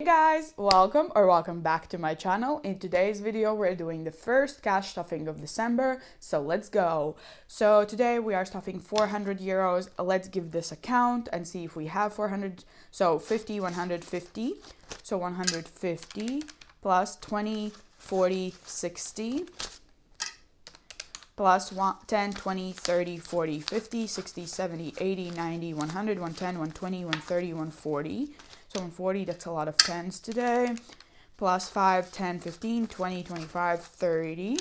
guys, welcome back to my channel. In today's video we're doing the first cash stuffing of December, so let's go. So today we are stuffing 400 euros. Let's give this a count and see if we have 400. So 50, 150, so 150 plus 20, 40, 60 plus 10, 20, 30, 40, 50, 60, 70, 80, 90, 100, 110, 120, 130, 140. So 140, that's a lot of tens today. Plus 5, 10, 15, 20, 25, 30.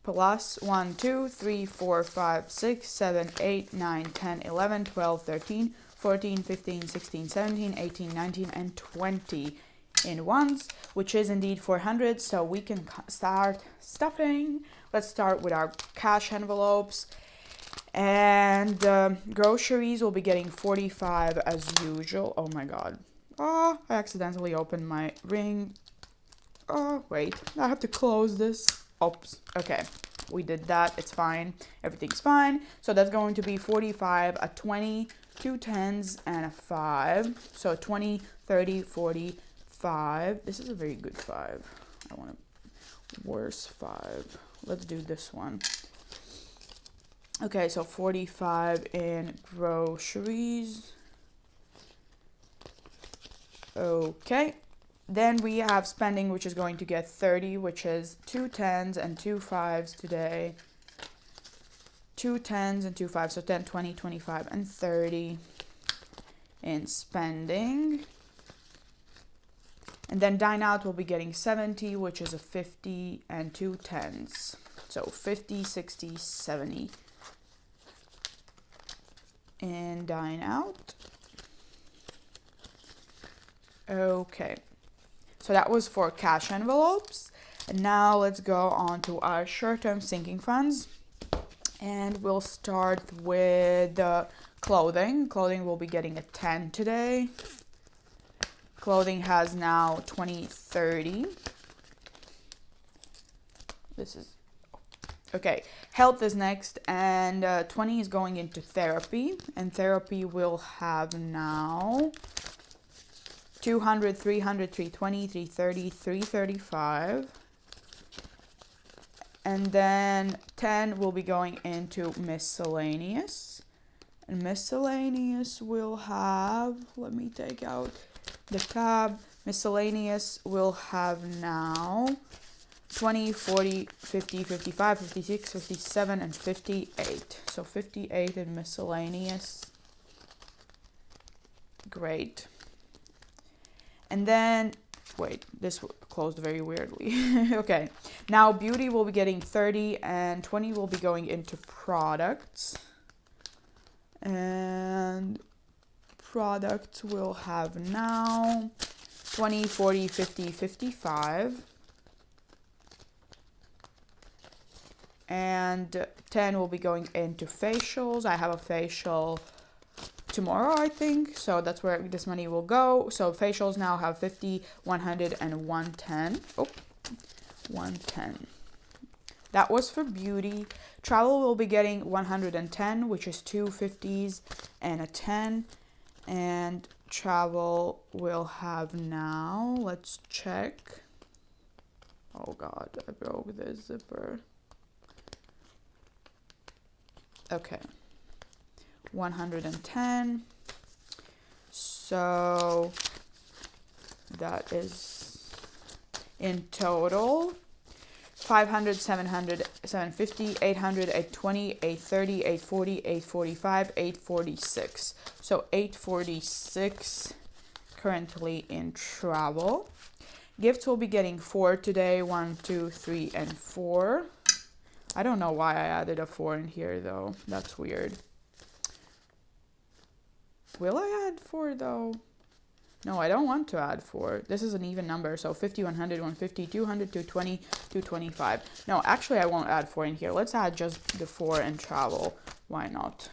Plus 1, 2, 3, 4, 5, 6, 7, 8, 9, 10, 11, 12, 13, 14, 15, 16, 17, 18, 19, and 20 in ones, which is indeed 400. So we can start stuffing. Let's start with our cash envelopes. And groceries will be getting 45 as usual. Oh my god. Oh, I accidentally opened my ring. Oh, wait. I have to close this. Oops. Okay. We did that. It's fine. Everything's fine. So that's going to be 45, a 20, 2 tens, and a 5. So 20, 30, 40, 5. This is a very good 5. I want a worse 5. Let's do this one. Okay, so 45 in groceries. Okay. Then we have spending, which is going to get 30, which is 2 tens and 2 fives today. 2 tens and 2 fives, so 10, 20, 25, and 30 in spending. And then dine out will be getting 70, which is a 50 and 2 tens. So 50, 60, 70. And dine out. Okay, so that was for cash envelopes. And now let's go on to our short-term sinking funds, and we'll start with clothing. Clothing will be getting a 10 today. Clothing has now 20, 30. This is okay. Health is next, and 20 is going into therapy, and therapy will have now 200, 300, 320, 330, 335. And then 10 will be going into miscellaneous. And miscellaneous will have, let me take out the tab. Miscellaneous will have now 20, 40, 50, 55, 56, 57, and 58. So 58 in miscellaneous. Great. And then, wait, this closed very weirdly. Okay, now beauty will be getting 30, and 20 will be going into products. And products will have now 20, 40, 50, 55. And 10 will be going into facials. I have a facial tomorrow, I think, so that's where this money will go. So facials now have 50, 100, and 110. Oh, 110. That was for beauty. Travel will be getting 110, which is 2 50s and a 10. And travel will have now, let's check. Oh god, I broke this zipper. Okay, 110. So that is in total 500, 700, 750, 800, 820, 830, 840, 845, 846. So 846 currently in travel. Gifts will be getting 4 today. 1, 2, 3, and 4. I don't know why I added a 4 in here though. That's weird. Will I add 4 though? No, I don't want to add 4. This is an even number. So 50, 100, 150, 200, 220, 225. No, actually I won't add 4 in here. Let's add just the 4 in travel. Why not?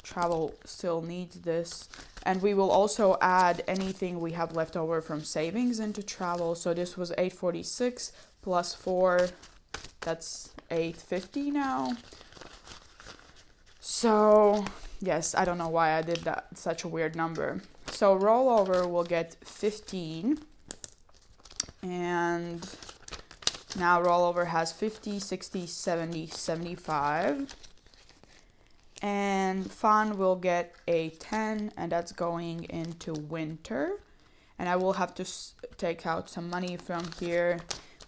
Travel still needs this. And we will also add anything we have left over from savings into travel. So this was 846 plus 4. That's 850 now. So yes, I don't know why I did that, such a weird number. So rollover will get 15. And now rollover has 50, 60, 70, 75. And fun will get a 10, and that's going into winter. And I will have to take out some money from here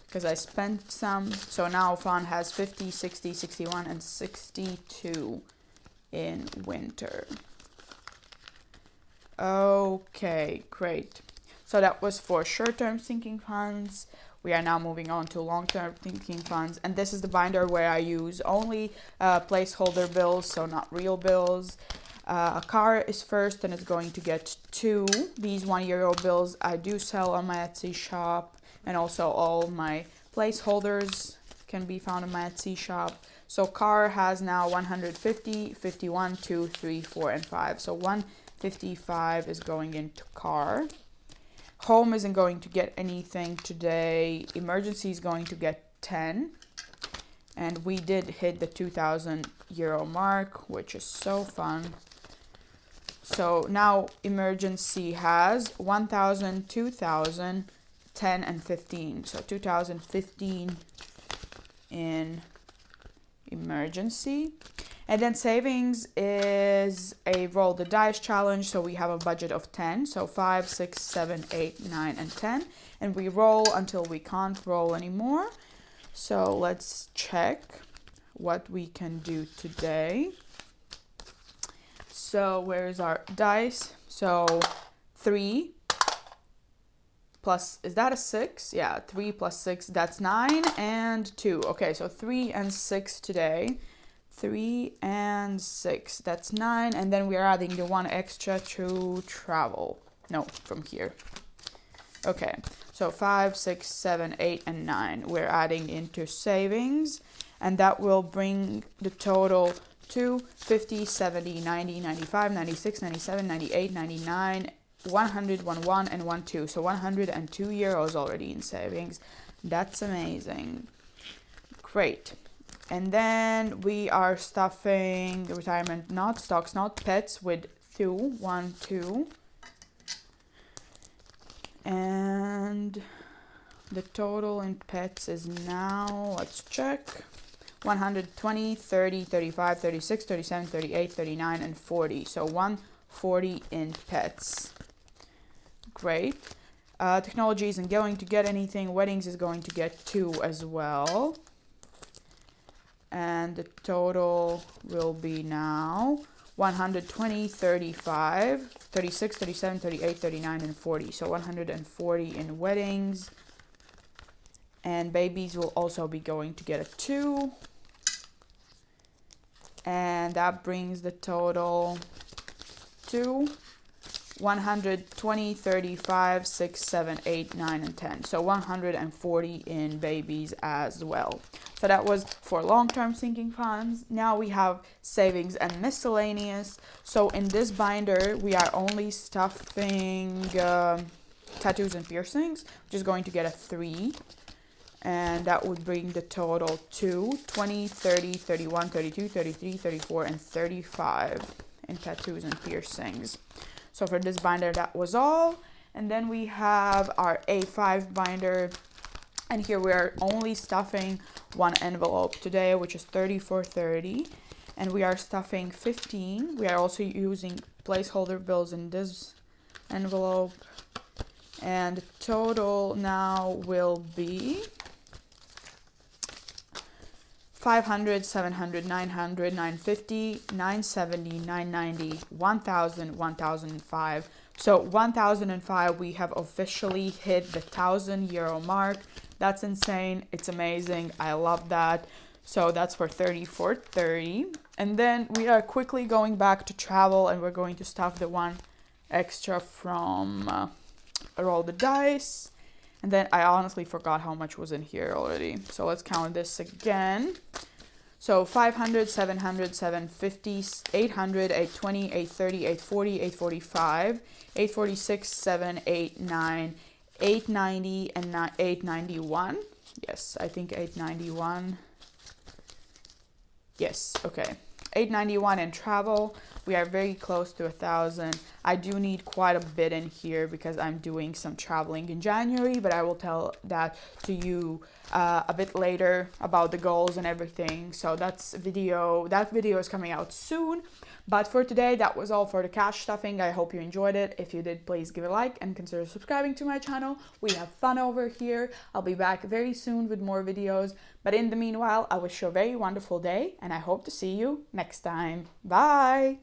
because I spent some. So now fun has 50, 60, 61, and 62 in winter. Okay, great. So that was for short-term sinking funds. We are now moving on to long-term sinking funds. And this is the binder where I use only placeholder bills, so not real bills. A car is first, and it's going to get 2. These €1 bills I do sell on my Etsy shop. And also all my placeholders can be found in my Etsy shop. So car has now 150, 51, 2, 3, 4, and 5. So 155 is going into car. Home isn't going to get anything today. Emergency is going to get 10. And we did hit the €2,000 mark, which is so fun. So now emergency has 1,000, 2,000, 10, and 15. So 2015 in emergency. And then savings is a roll the dice challenge. So we have a budget of 10. So 5, 6, 7, 8, 9, and 10. And we roll until we can't roll anymore. So let's check what we can do today. So where's our dice? So 3 plus, is that a 6? Yeah, 3 plus 6, that's 9 and 2. Okay, so 3 and 6 today. 3 and 6, that's 9. And then we are adding the 1 extra to travel. No, from here. Okay, so 5, 6, 7, 8, and 9. We're adding into savings. And that will bring the total to 50, 70, 90, 95, 96, 97, 98, 99, 100, 1, and 1, 2. So €102 already in savings. That's amazing. Great. And then we are stuffing the retirement, not stocks, not pets, with 2, 1, 2. And the total in pets is now, let's check, 120, 30, 35, 36, 37, 38, 39, and 40. So 140 in pets. Great. Technology isn't going to get anything. Weddings is going to get 2 as well. And the total will be now 120, 35, 36, 37, 38, 39, and 40. So 140 in weddings. And babies will also be going to get a 2. And that brings the total to 120, 35, 6, 7, 8, 9, and 10. So 140 in babies as well. So that was for long-term sinking funds. Now we have savings and miscellaneous. So in this binder, we are only stuffing tattoos and piercings, which is going to get a 3. And that would bring the total to 20, 30, 31, 32, 33, 34, and 35 in tattoos and piercings. So for this binder, that was all. And then we have our A5 binder. And here we are only stuffing 1 envelope today, which is 34.30. And we are stuffing 15. We are also using placeholder bills in this envelope. And the total now will be 500, 700, 900, 950, 970, 990, 1,000, 1,005. So 1,005, we have officially hit the €1,000 mark. That's insane. It's amazing. I love that. So that's for 34.30. And then we are quickly going back to travel, and we're going to stuff the 1 extra from roll the dice. And then I honestly forgot how much was in here already. So let's count this again. So 500, 700, 750, 800, 820, 830, 840, 845, 846, 7, 8, 9, 890, and 891. Yes, I think 891. Yes, okay. 891 in travel. We are very close to 1,000. I do need quite a bit in here because I'm doing some traveling in January, but I will tell that to you a bit later about the goals and everything. So that video is coming out soon. But for today, that was all for the cash stuffing. I hope you enjoyed it. If you did, please give a like and consider subscribing to my channel. We have fun over here. I'll be back very soon with more videos. But in the meanwhile, I wish you a very wonderful day and I hope to see you next time. Bye!